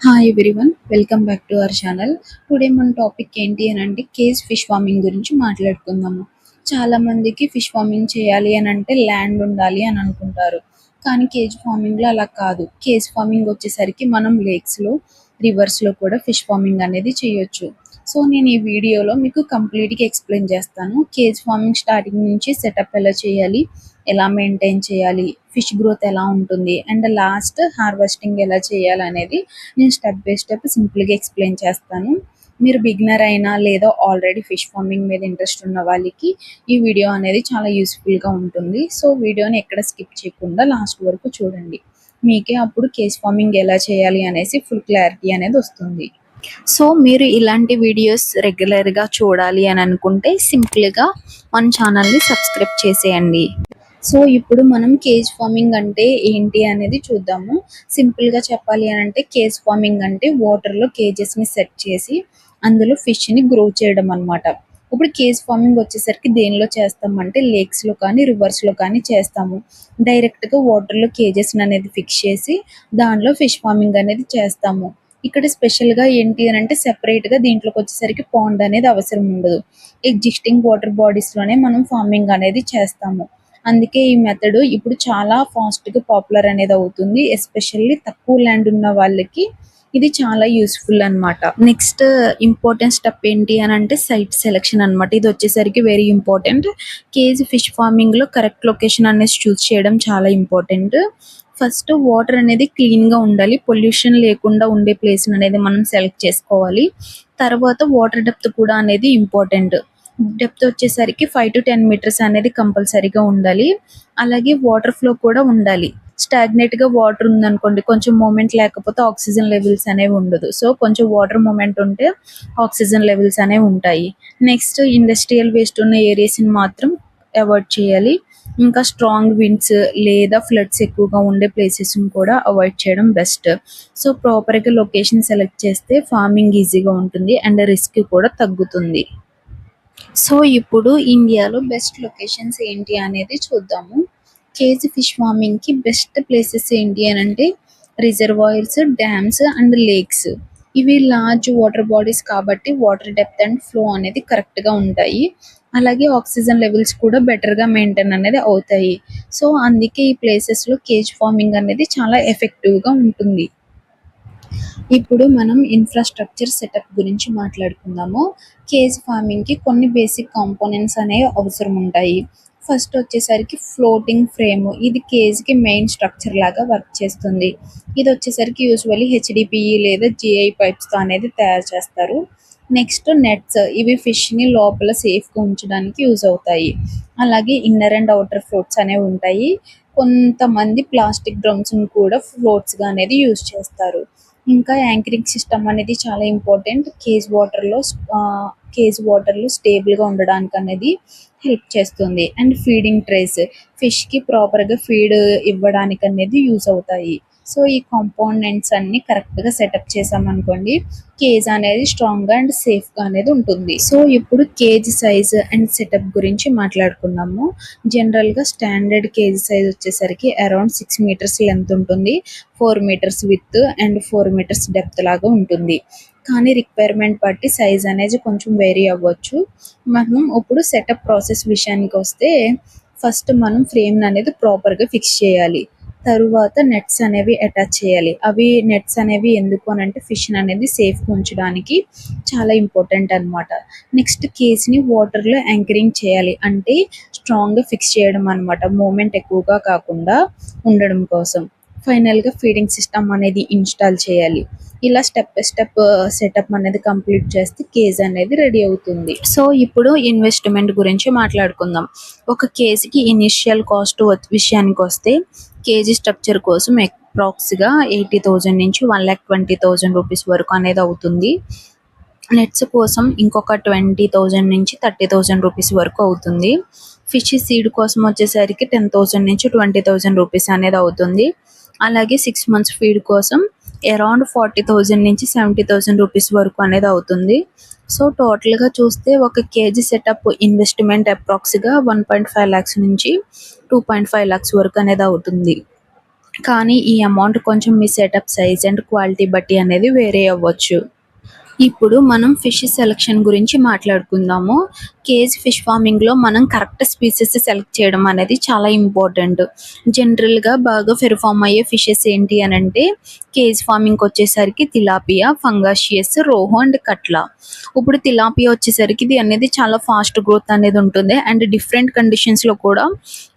Hi everyone, welcome back to our channel. Today మన topic ఏంటి అని అంటే కేజ్ ఫిష్ ఫార్మింగ్ గురించి మాట్లాడుకుందాము. చాలా మందికి ఫిష్ ఫార్మింగ్ చేయాలి అని అంటే ల్యాండ్ ఉండాలి అని అనుకుంటారు. కానీ కేజ్ ఫార్మింగ్లో అలా కాదు. కేజ్ ఫార్మింగ్ వచ్చేసరికి మనం లేక్స్లో, రివర్స్లో కూడా ఫిష్ ఫార్మింగ్ అనేది చేయొచ్చు. సో నేను ఈ వీడియోలో మీకు కంప్లీట్గా ఎక్స్ప్లెయిన్ చేస్తాను. కేజ్ ఫార్మింగ్ స్టార్టింగ్ నుంచి సెటప్ ఎలా చేయాలి, ఎలా మెయింటైన్ చేయాలి, ఫిష్ గ్రోత్ ఎలా ఉంటుంది అండ్ లాస్ట్ హార్వెస్టింగ్ ఎలా చేయాలి అనేది నేను స్టెప్ బై స్టెప్ సింపుల్గా ఎక్స్ప్లెయిన్ చేస్తాను. మీరు బిగినర్ అయినా లేదా ఆల్రెడీ ఫిష్ ఫార్మింగ్ మీద ఇంట్రెస్ట్ ఉన్న వాళ్ళకి ఈ వీడియో అనేది చాలా యూస్ఫుల్గా ఉంటుంది. సో వీడియోని ఎక్కడ స్కిప్ చేయకుండా లాస్ట్ వరకు చూడండి. మీకే అప్పుడు కేజ్ ఫార్మింగ్ ఎలా చేయాలి అనేసి ఫుల్ క్లారిటీ అనేది వస్తుంది. సో మీరు ఇలాంటి వీడియోస్ రెగ్యులర్గా చూడాలి అని అనుకుంటే సింపుల్గా మన ఛానల్ని సబ్స్క్రైబ్ చేసేయండి. సో ఇప్పుడు మనం కేజ్ ఫార్మింగ్ అంటే ఏంటి అనేది చూద్దాము. సింపుల్గా చెప్పాలి అని అంటే కేజ్ ఫార్మింగ్ అంటే వాటర్లో కేజెస్ని సెట్ చేసి అందులో ఫిష్ని గ్రో చేయడం అనమాట. ఇప్పుడు కేజ్ ఫార్మింగ్ వచ్చేసరికి దేనిలో చేస్తామంటే లేక్స్లో కానీ రివర్స్లో కానీ చేస్తాము. డైరెక్ట్గా వాటర్లో కేజెస్ని అనేది ఫిక్స్ చేసి దానిలో ఫిష్ ఫార్మింగ్ అనేది చేస్తాము. ఇక్కడ స్పెషల్గా ఏంటి అని అంటే సెపరేట్గా దీంట్లోకి వచ్చేసరికి పాండ్ అనేది అవసరం ఉండదు. ఎగ్జిస్టింగ్ వాటర్ బాడీస్లోనే మనం ఫార్మింగ్ అనేది చేస్తాము. అందుకే ఈ మెథడ్ ఇప్పుడు చాలా ఫాస్ట్గా పాపులర్ అనేది అవుతుంది. ఎస్పెషల్లీ తక్కువ ల్యాండ్ ఉన్న వాళ్ళకి ఇది చాలా యూస్ఫుల్ అనమాట. నెక్స్ట్ ఇంపార్టెంట్ స్టెప్ ఏంటి అని అంటే సైట్ సెలెక్షన్ అనమాట. ఇది వచ్చేసరికి వెరీ ఇంపార్టెంట్. కేజ్ ఫిష్ ఫార్మింగ్లో కరెక్ట్ లొకేషన్ అనేది చూస్ చేయడం చాలా ఇంపార్టెంట్. ఫస్ట్ వాటర్ అనేది క్లీన్గా ఉండాలి, పొల్యూషన్ లేకుండా ఉండే ప్లేస్ అనేది మనం సెలెక్ట్ చేసుకోవాలి. తర్వాత వాటర్ డెప్త్ కూడా అనేది ఇంపార్టెంట్. డెప్త్ వచ్చేసరికి 5 to 10 మీటర్స్ అనేది కంపల్సరీగా ఉండాలి. అలాగే వాటర్ ఫ్లో కూడా ఉండాలి. స్టాగ్నేట్గా వాటర్ ఉందనుకోండి, కొంచెం మూమెంట్ లేకపోతే ఆక్సిజన్ లెవెల్స్ అనేవి ఉండదు. సో కొంచెం వాటర్ మూమెంట్ ఉంటే ఆక్సిజన్ లెవెల్స్ అనేవి ఉంటాయి. నెక్స్ట్ ఇండస్ట్రియల్ వేస్ట్ ఉన్న ఏరియాస్ని మాత్రం అవాయిడ్ చేయాలి. ఇంకా స్ట్రాంగ్ విండ్స్ లేదా ఫ్లడ్స్ ఎక్కువగా ఉండే ప్లేసెస్ని కూడా అవాయిడ్ చేయడం బెస్ట్. సో ప్రాపర్గా లొకేషన్ సెలెక్ట్ చేస్తే ఫార్మింగ్ ఈజీగా ఉంటుంది అండ్ రిస్క్ కూడా తగ్గుతుంది. సో ఇప్పుడు ఇండియాలో బెస్ట్ లొకేషన్స్ ఏంటి అనేది చూద్దాము. కేజ్ ఫిష్ ఫార్మింగ్కి బెస్ట్ ప్లేసెస్ ఏంటి అని అంటే రిజర్వాయర్స్, డ్యామ్స్ అండ్ లేక్స్. ఇవి లార్జ్ వాటర్ బాడీస్ కాబట్టి వాటర్ డెప్త్ అండ్ ఫ్లో అనేది కరెక్ట్గా ఉంటాయి. అలాగే ఆక్సిజన్ లెవెల్స్ కూడా బెటర్గా మెయింటైన్ అనేది అవుతాయి. సో అందుకే ఈ ప్లేసెస్లో కేజ్ ఫార్మింగ్ అనేది చాలా ఎఫెక్టివ్గా ఉంటుంది. ఇప్పుడు మనం ఇన్ఫ్రాస్ట్రక్చర్ సెటప్ గురించి మాట్లాడుకుందాము. కేజ్ ఫార్మింగ్కి కొన్ని బేసిక్ కాంపోనెంట్స్ అనేవి అవసరం ఉంటాయి. ఫస్ట్ వచ్చేసరికి ఫ్లోటింగ్ ఫ్రేమ్. ఇది కేజ్కి మెయిన్ స్ట్రక్చర్ లాగా వర్క్ చేస్తుంది. ఇది వచ్చేసరికి యూజువల్లీ హెచ్డిపిఈ లేదా జిఐ పైప్స్తో అనేది తయారు చేస్తారు. Next nets. ఇవి ఫిష్ని లోపల సేఫ్గా ఉంచడానికి యూజ్ అవుతాయి. అలాగే ఇన్నర్ అండ్ అవుటర్ ఫ్లోట్స్ అనేవి ఉంటాయి. కొంతమంది ప్లాస్టిక్ డ్రమ్స్ని కూడా ఫ్లోట్స్గా అనేది యూజ్ చేస్తారు. ఇంకా యాంకరింగ్ సిస్టమ్ అనేది చాలా ఇంపార్టెంట్. కేజ్ వాటర్లో స్టేబుల్గా ఉండడానికి అనేది హెల్ప్ చేస్తుంది. అండ్ ఫీడింగ్ ట్రేస్, ఫిష్కి ప్రాపర్గా ఫీడ్ ఇవ్వడానికి అనేది యూజ్ అవుతాయి. సో ఈ కాంపోనెంట్స్ అన్ని కరెక్ట్గా సెటప్ చేసామనుకోండి, కేజ్ అనేది స్ట్రాంగ్గా అండ్ సేఫ్గా అనేది ఉంటుంది. సో ఇప్పుడు కేజ్ సైజ్ అండ్ సెటప్ గురించి మాట్లాడుకుందాము. జనరల్గా స్టాండర్డ్ కేజ్ సైజ్ వచ్చేసరికి అరౌండ్ 6 మీటర్స్ లెంత్ ఉంటుంది, 4 metres width and 4 metres depth లాగా ఉంటుంది. కానీ రిక్వైర్మెంట్ బట్టి సైజ్ అనేది కొంచెం వేరీ అవ్వచ్చు. మనం ఇప్పుడు సెటప్ ప్రాసెస్ విషయానికి వస్తే ఫస్ట్ మనం ఫ్రేమ్ అనేది ప్రాపర్గా ఫిక్స్ చేయాలి. తరువాత నెట్స్ అనేవి అటాచ్ చేయాలి. అవి నెట్స్ అనేవి ఎందుకు అని అంటే ఫిష్ అనేది సేఫ్గా ఉంచడానికి చాలా ఇంపార్టెంట్ అనమాట. నెక్స్ట్ కేజ్ని వాటర్లో యాంకరింగ్ చేయాలి, అంటే స్ట్రాంగ్గా ఫిక్స్ చేయడం అనమాట, మూమెంట్ ఎక్కువగా కాకుండా ఉండడం కోసం. ఫైనల్గా ఫీడింగ్ సిస్టమ్ అనేది ఇన్స్టాల్ చేయాలి. ఇలా స్టెప్ బై స్టెప్ సెటప్ అనేది కంప్లీట్ చేస్తే కేజ్ అనేది రెడీ అవుతుంది. సో ఇప్పుడు ఇన్వెస్ట్మెంట్ గురించి మాట్లాడుకుందాం. ఒక కేజీకి ఇనిషియల్ కాస్ట్ విషయానికి వస్తే కేజీ స్ట్రక్చర్ కోసం అప్రాక్స్గా 80,000 నుంచి 1,20,000 రూపీస్ వరకు అనేది అవుతుంది. నెట్స్ కోసం ఇంకొక 20,000 నుంచి 30,000 రూపీస్ వరకు అవుతుంది. ఫిష్ సీడ్ కోసం వచ్చేసరికి 10,000 నుంచి 20,000 రూపీస్ అనేది అవుతుంది. అలాగే 6 months ఫీడ్ కోసం అరౌండ్ 40,000 నుంచి 70,000 రూపీస్ వరకు అనేది అవుతుంది. సో టోటల్గా చూస్తే ఒక కేజీ సెటప్ ఇన్వెస్ట్మెంట్ అప్రాక్స్గా 1.5 lakhs నుంచి 2.5 lakhs వరకు అనేది అవుతుంది. కానీ ఈ అమౌంట్ కొంచెం మీ సెటప్ సైజ్ అండ్ క్వాలిటీ బట్టి అనేది వేరే అవ్వచ్చు. ఇప్పుడు మనం ఫిష్ సెలక్షన్ గురించి మాట్లాడుకుందాము. కేజ్ ఫిష్ ఫార్మింగ్‌లో మనం కరెక్ట్ స్పీసీస్ సెలెక్ట్ చేయడం అనేది చాలా ఇంపార్టెంట్. జనరల్‌గా బాగా పెర్ఫార్మ్ అయ్యే ఫిషెస్ ఏంటి అనంటే కేజ్ ఫార్మింగ్‌కొచ్చేసరికి తిలాపియా, ఫంగాషియస్, రోహు అండ్ కట్లా. ఇప్పుడు తిలాపియా వచ్చేసరికి ఇది అనేది చాలా ఫాస్ట్ గ్రోత్ అనేది ఉంటుంది అండ్ డిఫరెంట్ కండిషన్స్‌లో కూడా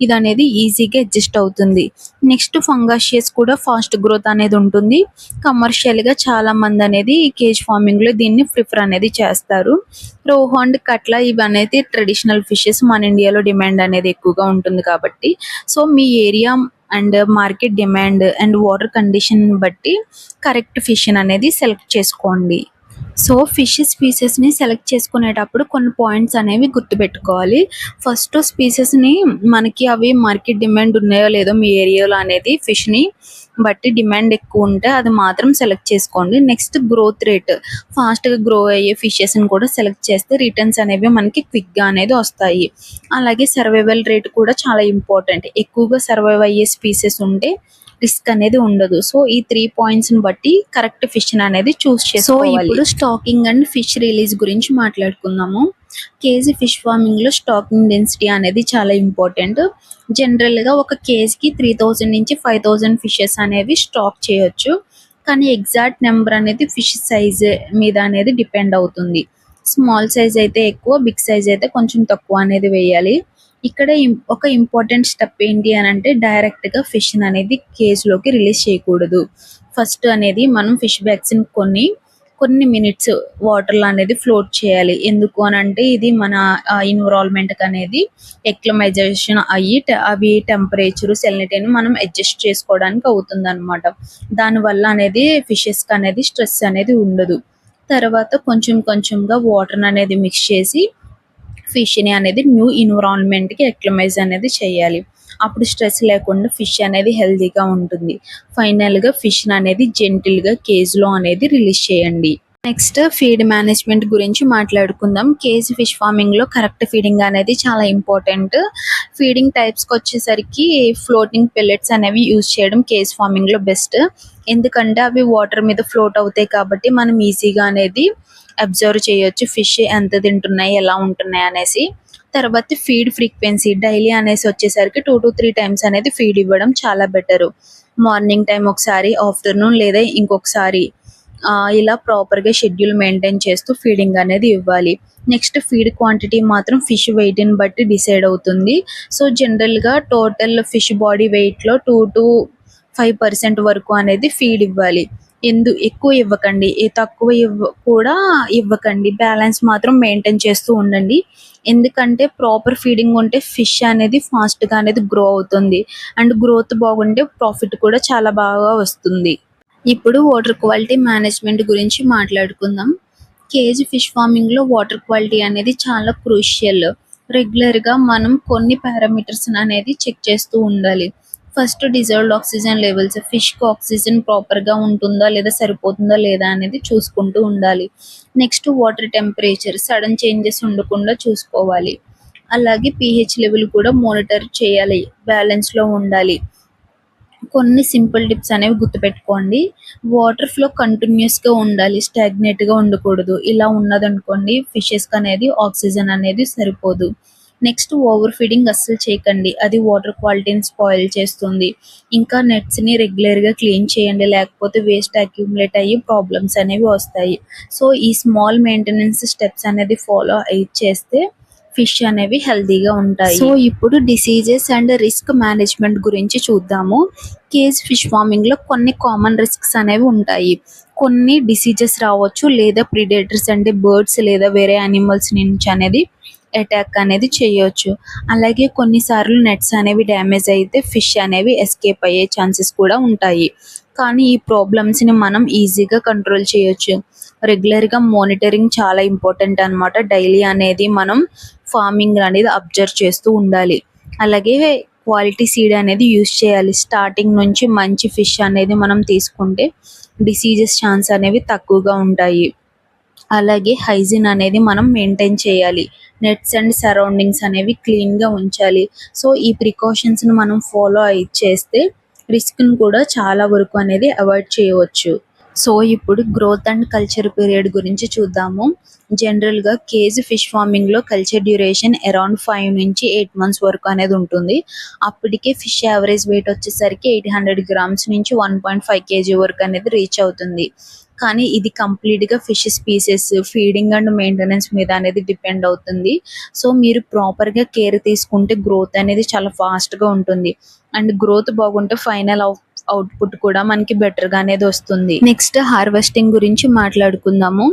ఇది అనేది ఈజీగా అడ్జస్ట్ అవుతుంది. నెక్స్ట్ ఫంగాషియస్ కూడా ఫాస్ట్ గ్రోత్ అనేది ఉంటుంది. కమర్షియల్‌గా చాలా మంది అనేది ఈ కేజ్ ఫార్మింగ్‌లో దీన్ని ప్రిఫర్ అనేది చేస్తారు. రోహు అండ్ కట్లా ఇవనేది ట్రెడిషనల్ ఫిషెస్. మన ఇండియాలో డిమాండ్ అనేది ఎక్కువగా ఉంటుంది కాబట్టి so me area and market demand and water condition బట్టి కరెక్ట్ ఫిష్ అనేది సెలెక్ట్ చేసుకోండి. సో ఫిష్ స్పీసెస్ని సెలెక్ట్ చేసుకునేటప్పుడు కొన్ని పాయింట్స్ అనేవి గుర్తుపెట్టుకోవాలి. ఫస్ట్ స్పీసెస్ని మనకి అవి మార్కెట్ డిమాండ్ ఉన్నాయో లేదో మీ ఏరియాలో అనేది ఫిష్ని బట్టి డిమాండ్ ఎక్కువ ఉంటే అది మాత్రం సెలెక్ట్ చేసుకోండి. నెక్స్ట్ గ్రోత్ రేట్, ఫాస్ట్గా గ్రో అయ్యే ఫిషెస్ని కూడా సెలెక్ట్ చేస్తే రిటర్న్స్ అనేవి మనకి క్విక్గా అనేది వస్తాయి. అలాగే సర్వైవల్ రేట్ కూడా చాలా ఇంపార్టెంట్. ఎక్కువగా సర్వైవ్ అయ్యే స్పీసెస్ ఉంటే రిస్క్ అనేది ఉండదు. సో ఈ 3 పాయింట్స్ని బట్టి కరెక్ట్ ఫిష్ అనేది చూస్ చేసుకోవాలి. సో ఇప్పుడు స్టాకింగ్ అండ్ ఫిష్ రిలీజ్ గురించి మాట్లాడుకుందాము. కేజీ ఫిష్ ఫార్మింగ్లో స్టాకింగ్ డెన్సిటీ అనేది చాలా ఇంపార్టెంట్. జనరల్గా ఒక కేజీకి 3000 నుంచి 5000 ఫిషెస్ అనేవి స్టాక్ చేయొచ్చు. కానీ ఎగ్జాక్ట్ నెంబర్ అనేది ఫిష్ సైజ్ మీద అనేది డిపెండ్ అవుతుంది. స్మాల్ సైజ్ అయితే ఎక్కువ, బిగ్ సైజ్ అయితే కొంచెం తక్కువ అనేది వేయాలి. ఇక్కడ ఒక ఇంపార్టెంట్ స్టెప్ ఏంటి అని అంటే డైరెక్ట్గా ఫిష్ అనేది కేజ్లోకి రిలీజ్ చేయకూడదు. ఫస్ట్ అనేది మనం ఫిష్ బ్యాగ్స్ని కొన్ని మినిట్స్ వాటర్లో అనేది ఫ్లోట్ చేయాలి. ఎందుకు అని అంటే ఇది మన ఎన్విరాన్మెంట్కి అనేది ఎక్లమైజేషన్ అయ్యి అవి టెంపరేచర్ సెలినిటీని మనం అడ్జస్ట్ చేసుకోవడానికి అవుతుంది అనమాట. దానివల్ల అనేది ఫిషెస్కి అనేది స్ట్రెస్ అనేది ఉండదు. తర్వాత కొంచెం కొంచెంగా వాటర్ అనేది మిక్స్ చేసి ఫిష్ని అనేది న్యూ ఎన్విరాన్మెంట్కి అక్లిమైజ్ అనేది చేయాలి. అప్పుడు స్ట్రెస్ లేకుండా ఫిష్ అనేది హెల్తీగా ఉంటుంది. ఫైనల్గా ఫిష్ అనేది జెంటిల్గా కేజ్లో అనేది రిలీజ్ చేయండి. నెక్స్ట్ ఫీడ్ మేనేజ్మెంట్ గురించి మాట్లాడుకుందాం. కేజ్ ఫిష్ ఫార్మింగ్లో కరెక్ట్ ఫీడింగ్ అనేది చాలా ఇంపార్టెంట్. ఫీడింగ్ టైప్స్కి వచ్చేసరికి ఫ్లోటింగ్ పెల్లెట్స్ అనేవి యూజ్ చేయడం కేజ్ ఫార్మింగ్లో బెస్ట్. ఎందుకంటే అవి వాటర్ మీద ఫ్లోట్ అవుతాయి కాబట్టి మనం ఈజీగా అనేది అబ్జర్వ్ చేయొచ్చు ఫిష్ ఎంత తింటున్నాయి, ఎలా ఉంటున్నాయి అనేసి. తర్వాత ఫీడ్ ఫ్రీక్వెన్సీ డైలీ అనేసి వచ్చేసరికి 2 to 3 టైమ్స్ అనేది ఫీడ్ ఇవ్వడం చాలా బెటరు. మార్నింగ్ టైం ఒకసారి, ఆఫ్టర్నూన్ లేదా ఇంకొకసారి ఇలా ప్రాపర్గా షెడ్యూల్ మెయింటైన్ చేస్తూ ఫీడింగ్ అనేది ఇవ్వాలి. నెక్స్ట్ ఫీడ్ క్వాంటిటీ మాత్రం ఫిష్ వెయిట్ని బట్టి డిసైడ్ అవుతుంది. సో జనరల్గా టోటల్ ఫిష్ బాడీ వెయిట్లో 2 to 5% వరకు అనేది ఫీడ్ ఇవ్వాలి. ఎక్కువ ఇవ్వకండి, తక్కువ కూడా ఇవ్వకండి. బ్యాలెన్స్ మాత్రం మెయింటైన్ చేస్తూ ఉండండి. ఎందుకంటే ప్రాపర్ ఫీడింగ్ ఉంటే ఫిష్ అనేది ఫాస్ట్గా అనేది గ్రో అవుతుంది అండ్ గ్రోత్ బాగుంటే ప్రాఫిట్ కూడా చాలా బాగా వస్తుంది. ఇప్పుడు వాటర్ క్వాలిటీ మేనేజ్మెంట్ గురించి మాట్లాడుకుందాం. కేజీ ఫిష్ ఫార్మింగ్లో వాటర్ క్వాలిటీ అనేది చాలా క్రూషియల్. రెగ్యులర్గా మనం కొన్ని పారామీటర్స్ అనేది చెక్ చేస్తూ ఉండాలి. ఫస్ట్ డిజర్వ్డ్ ఆక్సిజన్ లెవెల్స్, ఫిష్కి ఆక్సిజన్ ప్రాపర్గా ఉంటుందా లేదా సరిపోతుందా లేదా అనేది చూసుకుంటూ ఉండాలి. Next water temperature sudden changes ఉండకుండా చూసుకోవాలి. అలాగే pH లెవెల్ కూడా మానిటర్ చేయాలి, బ్యాలెన్స్లో ఉండాలి. కొన్ని సింపుల్ టిప్స్ అనేవి గుర్తుపెట్టుకోండి. వాటర్ ఫ్లో కంటిన్యూస్గా ఉండాలి, స్టాగ్నేట్గా ఉండకూడదు. ఇలా ఉన్నదనుకోండి ఫిషెస్కి అనేది ఆక్సిజన్ అనేది సరిపోదు. నెక్స్ట్ ఓవర్ ఫీడింగ్ అస్సలు చేయకండి, అది వాటర్ క్వాలిటీని స్పాయిల్ చేస్తుంది. ఇంకా నెట్స్ని రెగ్యులర్గా క్లీన్ చేయండి, లేకపోతే వేస్ట్ అక్యుములేట్ అయ్యి ప్రాబ్లమ్స్ అనేవి వస్తాయి. సో ఈ స్మాల్ మెయింటెనెన్స్ స్టెప్స్ అనేది ఫాలో అయ్యి చేస్తే ఫిష్ అనేవి హెల్తీగా ఉంటాయి. సో ఇప్పుడు డిసీజెస్ అండ్ రిస్క్ మేనేజ్మెంట్ గురించి చూద్దాము. కేజ్ ఫిష్ ఫార్మింగ్లో కొన్ని కామన్ రిస్క్స్ అనేవి ఉంటాయి. కొన్ని డిసీజెస్ రావచ్చు లేదా ప్రిడేటర్స్ అంటే బర్డ్స్ లేదా వేరే యానిమల్స్ నుంచి అనేది అటాక్ అనేది చేయొచ్చు. అలాగే కొన్నిసార్లు నెట్స్ అనేవి డ్యామేజ్ అయితే ఫిష్ అనేవి ఎస్కేప్ అయ్యే ఛాన్సెస్ కూడా ఉంటాయి. కానీ ఈ ప్రాబ్లమ్స్ని మనం ఈజీగా కంట్రోల్ చేయొచ్చు. రెగ్యులర్గా మానిటరింగ్ చాలా ఇంపార్టెంట్ అనమాట. డైలీ అనేది మనం ఫార్మింగ్ అనేది అబ్జర్వ్ చేస్తూ ఉండాలి. అలాగే క్వాలిటీ సీడ్ అనేది యూజ్ చేయాలి. స్టార్టింగ్ నుంచి మంచి ఫిష్ అనేది మనం తీసుకుంటే డిసీజెస్ ఛాన్స్ అనేవి తక్కువగా ఉంటాయి. అలాగే హైజీన్ అనేది మనం మెయింటైన్ చేయాలి. నెట్స్ అండ్ సరౌండింగ్స్ అనేవి క్లీన్గా ఉంచాలి. సో ఈ ప్రికాషన్స్ని మనం ఫాలో చేస్తే రిస్క్‌ని కూడా చాలా వరకు అనేది అవాయిడ్ చేయవచ్చు. సో, ఇప్పుడు గ్రోత్ అండ్ కల్చర్ పీరియడ్ గురించి చూద్దాము. జనరల్‌గా కేజ్ ఫిష్ ఫార్మింగ్‌లో కల్చర్ డ్యూరేషన్ అరౌండ్ 5-8 మంత్స్ వరకు అనేది ఉంటుంది. అప్పటికే ఫిష్ యావరేజ్ వెయిట్ వచ్చేసరికి 800 గ్రామ్స్ నుంచి 1.5 కేజీ వరకు అనేది రీచ్ అవుతుంది. కానీ ఇది కంప్లీట్‌గా fish species, feeding and maintenance మీద అనేది డిపెండ్ అవుతుంది. సో, మీరు ప్రాపర్‌గా కేర్ తీసుకుంటే గ్రోత్ అనేది చాలా ఫాస్ట్‌గా ఉంటుంది. అండ్ గ్రోత్ బాగుంటే ఫైనల్ అవుట్‌పుట్ కూడా మనకి బెటర్‌గా అనేది వస్తుంది. నెక్స్ట్ హార్వెస్టింగ్ గురించి మాట్లాడుకుందాము.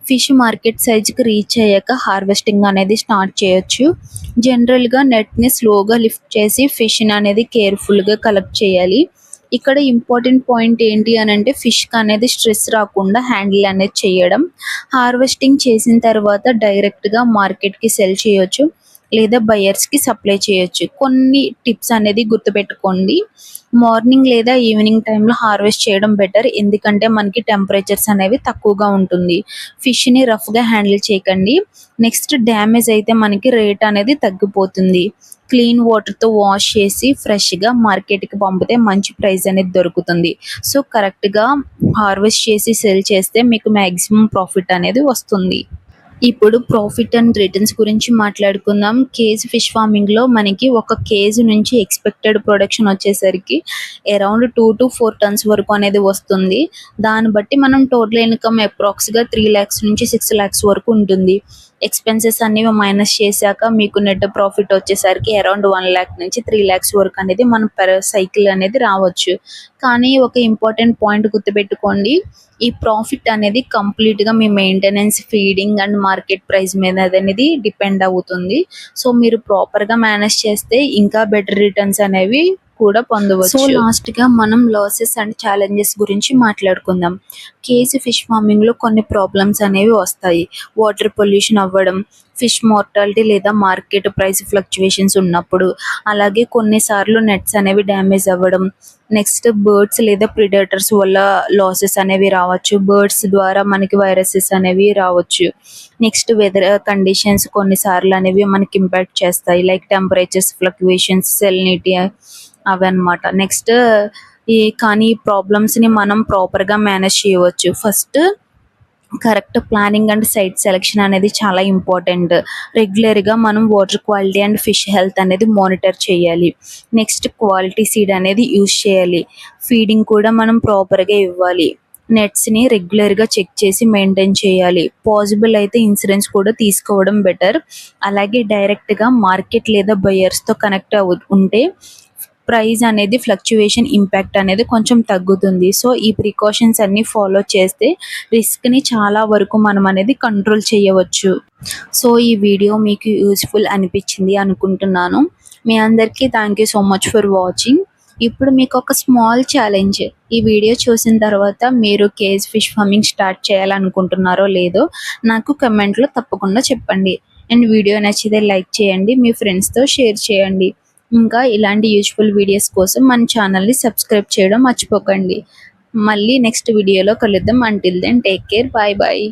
ఫిష్ మార్కెట్ సైజ్‌కి రీచ్ అయ్యాక హార్వెస్టింగ్ అనేది స్టార్ట్ చేయొచ్చు. జనరల్‌గా నెట్‌ని స్లోగా లిఫ్ట్ చేసి ఫిష్‌ని అనేది కేర్‌ఫుల్‌గా కలెక్ట్ చేయాలి. ఇక్కడ ఇంపార్టెంట్ పాయింట్ ఏంటి అనంటే ఫిష్‌కి అనేది స్ట్రెస్ రాకుండా హ్యాండిల్ అనేది చేయడం. హార్వెస్టింగ్ చేసిన తర్వాత డైరెక్ట్‌గా మార్కెట్‌కి సెల్ చేయొచ్చు. లేదా బయర్స్‌కి సప్లై చేయొచ్చు. కొన్ని టిప్స్ అనేది గుర్తుపెట్టుకోండి. మార్నింగ్ లేదా ఈవినింగ్ టైంలో హార్వెస్ట్ చేయడం బెటర్. ఎందుకంటే మనకి టెంపరేచర్స్ అనేవి తక్కువగా ఉంటుంది. ఫిష్‌ని రఫ్‌గా హ్యాండిల్ చేయకండి. నెక్స్ట్ డ్యామేజ్ అయితే మనకి రేట్ అనేది తగ్గిపోతుంది. క్లీన్ వాటర్‌తో వాష్ చేసి ఫ్రెష్‌గా మార్కెట్‌కి పంపితే మంచి ప్రైస్ అనేది దొరుకుతుంది. సో, కరెక్ట్‌గా హార్వెస్ట్ చేసి సెల్ చేస్తే మీకు మాక్సిమం ప్రాఫిట్ అనేది వస్తుంది. ఇప్పుడు ప్రాఫిట్ అండ్ రిటర్న్స్ గురించి మాట్లాడుకుందాం. కేజ్ ఫిష్ ఫార్మింగ్‌లో మనకి ఒక కేజీ నుంచి ఎక్స్‌పెక్టెడ్ ప్రొడక్షన్ వచ్చేసరికి అరౌండ్ 2-4 టన్స్ వరకు అనేది వస్తుంది. దాన్ని బట్టి మనం టోటల్ ఇన్‌కమ్ అప్రాక్స్‌గా 3,00,000 నుంచి 6,00,000 వరకు ఉంటుంది. ఎక్స్‌పెన్సెస్ అన్నీ మైనస్ చేశాక మీకు నెట్ ప్రాఫిట్ వచ్చేసరికి అరౌండ్ 1,00,000 నుంచి 3,00,000 వరకు అనేది మన పర్ సైకిల్ అనేది రావచ్చు. కానీ ఒక ఇంపార్టెంట్ పాయింట్ గుర్తుపెట్టుకోండి. ఈ ప్రాఫిట్ అనేది కంప్లీట్‌గా మీ maintenance, feeding and market price మీద అనేది డిపెండ్ అవుతుంది. సో, మీరు ప్రాపర్‌గా మేనేజ్ చేస్తే ఇంకా బెటర్ రిటర్న్స్ అనేవి కూడా పొందవచ్చు. సో, లాస్ట్‌గా మనం లాసెస్ అండ్ ఛాలెంజెస్ గురించి మాట్లాడుకుందాం. కేజ్ ఫిష్ ఫార్మింగ్‌లో కొన్ని ప్రాబ్లమ్స్ అనేవి వస్తాయి. వాటర్ పొల్యూషన్ అవ్వడం, ఫిష్ మార్టాలిటీ లేదా మార్కెట్ ప్రైస్ ఫ్లక్చుయేషన్స్ ఉన్నప్పుడు, అలాగే కొన్నిసార్లు నెట్స్ అనేవి డ్యామేజ్ అవ్వడం, నెక్స్ట్ బర్డ్స్ లేదా ప్రిడేటర్స్ వల్ల లాసెస్ అనేవి రావచ్చు. బర్డ్స్ ద్వారా మనకి వైరసెస్ అనేవి రావచ్చు. నెక్స్ట్ వెదర్ కండిషన్స్ కొన్నిసార్లు అనేవి మనకి ఇంపాక్ట్ చేస్తాయి. లైక్ టెంపరేచర్స్ ఫ్లక్చుయేషన్స్, సెలినిటీ అవన్నమాట. నెక్స్ట్ కానీ ఈ ప్రాబ్లమ్స్‌ని మనం ప్రాపర్‌గా మేనేజ్ చేయవచ్చు. First correct planning and site selection అనేది చాలా ఇంపార్టెంట్. రెగ్యులర్‌గా మనం water quality and fish health అనేది మానిటర్ చేయాలి. నెక్స్ట్ క్వాలిటీ సీడ్ అనేది యూజ్ చేయాలి. ఫీడింగ్ కూడా మనం ప్రాపర్‌గా ఇవ్వాలి. నెట్స్‌ని రెగ్యులర్‌గా చెక్ చేసి మెయింటైన్ చేయాలి. పాసిబుల్ అయితే ఇన్సూరెన్స్ కూడా తీసుకోవడం బెటర్. అలాగే డైరెక్ట్‌గా మార్కెట్ లేదా బయర్స్‌తో కనెక్ట్ ఉంటే ప్రైస్ అనేది ఫ్లక్చుయేషన్ ఇంపాక్ట్ అనేది కొంచెం తగ్గుతుంది. సో, ఈ ప్రికాషన్స్ అన్నీ ఫాలో చేస్తే రిస్క్‌ని చాలా వరకు మనం అనేది కంట్రోల్ చేయవచ్చు. సో, ఈ వీడియో మీకు యూజ్‌ఫుల్ అనిపించింది అనుకుంటున్నాను. మీ అందరికీ thank you so much for watching. ఇప్పుడు మీకు ఒక స్మాల్ ఛాలెంజ్. ఈ వీడియో చూసిన తర్వాత మీరు కేజ్ ఫిష్ ఫార్మింగ్ స్టార్ట్ చేయాలనుకుంటున్నారో లేదో నాకు కమెంట్‌లో తప్పకుండా చెప్పండి. అండ్ వీడియో నచ్చితే లైక్ చేయండి. మీ ఫ్రెండ్స్‌తో షేర్ చేయండి. ఇంకా ఇలాంటి యూజ్‌ఫుల్ వీడియోస్ కోసం మన ఛానల్‌ని సబ్స్క్రైబ్ చేయడం మర్చిపోకండి. మళ్ళీ నెక్స్ట్ వీడియోలో కలుద్దాం. Until then take care. Bye bye.